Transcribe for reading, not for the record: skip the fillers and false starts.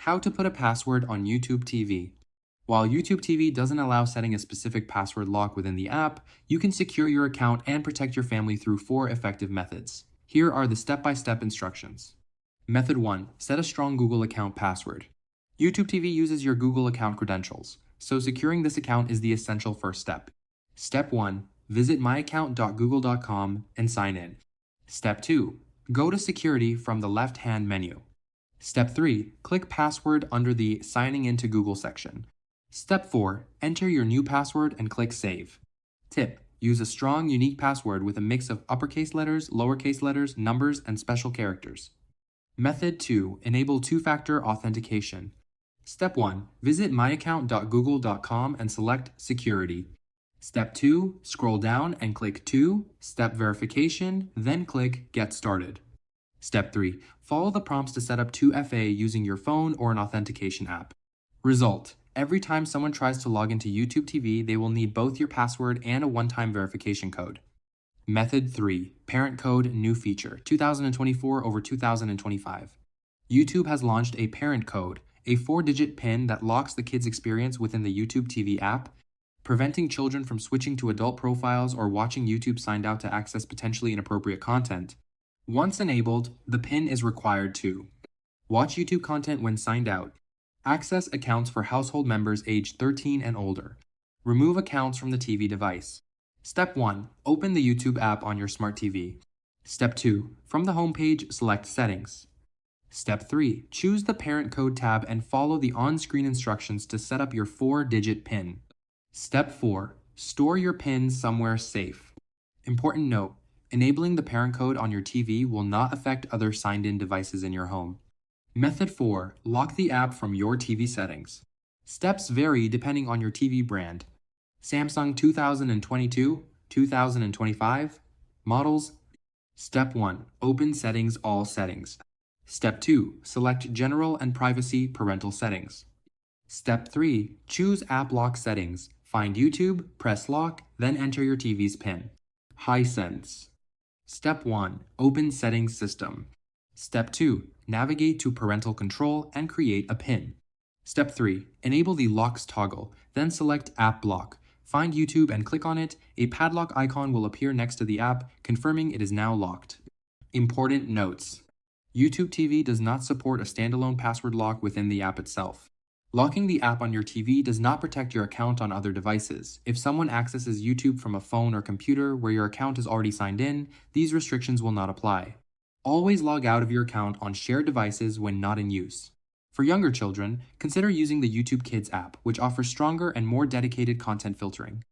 How to put a password on YouTube TV. While YouTube TV doesn't allow setting a specific password lock within the app, you can secure your account and protect your family through 4 effective methods. Here are the step-by-step instructions. Method 1. Set a strong Google account password. YouTube TV uses your Google account credentials, so securing this account is the essential first step. Step 1. Visit myaccount.google.com and sign in. Step 2. Go to Security from the left-hand menu. Step 3. Click Password under the Signing into Google section. Step 4. Enter your new password and click Save. Tip. Use a strong, unique password with a mix of uppercase letters, lowercase letters, numbers, and special characters. Method 2. Enable two-factor authentication. Step 1. Visit myaccount.google.com and select Security. Step 2. Scroll down and click 2, Step Verification, then click Get Started. Step 3. Follow the prompts to set up 2FA using your phone or an authentication app. Result. Every time someone tries to log into YouTube TV, they will need both your password and a one-time verification code. Method 3. Parent Code New Feature 2024 over 2025. YouTube has launched a parent code, a 4-digit PIN that locks the kid's experience within the YouTube TV app, preventing children from switching to adult profiles or watching YouTube signed out to access potentially inappropriate content. Once enabled, the PIN is required to watch YouTube content when signed out, access accounts for household members aged 13 and older, remove accounts from the TV device. Step 1. Open the YouTube app on your Smart TV. Step 2. From the homepage, select Settings. Step 3. Choose the Parent Code tab and follow the on-screen instructions to set up your 4-digit PIN. Step 4. Store your PIN somewhere safe. Important note. Enabling the parent code on your TV will not affect other signed-in devices in your home. Method 4. Lock the app from your TV settings. Steps vary depending on your TV brand. Samsung 2022, 2025, models. Step 1. Open Settings All Settings. Step 2. Select General and Privacy Parental Settings. Step 3. Choose App Lock Settings. Find YouTube, press Lock, then enter your TV's PIN. Hisense. Step 1. Open Settings System. Step 2. Navigate to Parental Control and create a PIN. Step 3. Enable the Locks toggle, then select App Block. Find YouTube and click on it. A padlock icon will appear next to the app, confirming it is now locked. Important notes. YouTube TV does not support a standalone password lock within the app itself. Locking the app on your TV does not protect your account on other devices. If someone accesses YouTube from a phone or computer where your account is already signed in, these restrictions will not apply. Always log out of your account on shared devices when not in use. For younger children, consider using the YouTube Kids app, which offers stronger and more dedicated content filtering.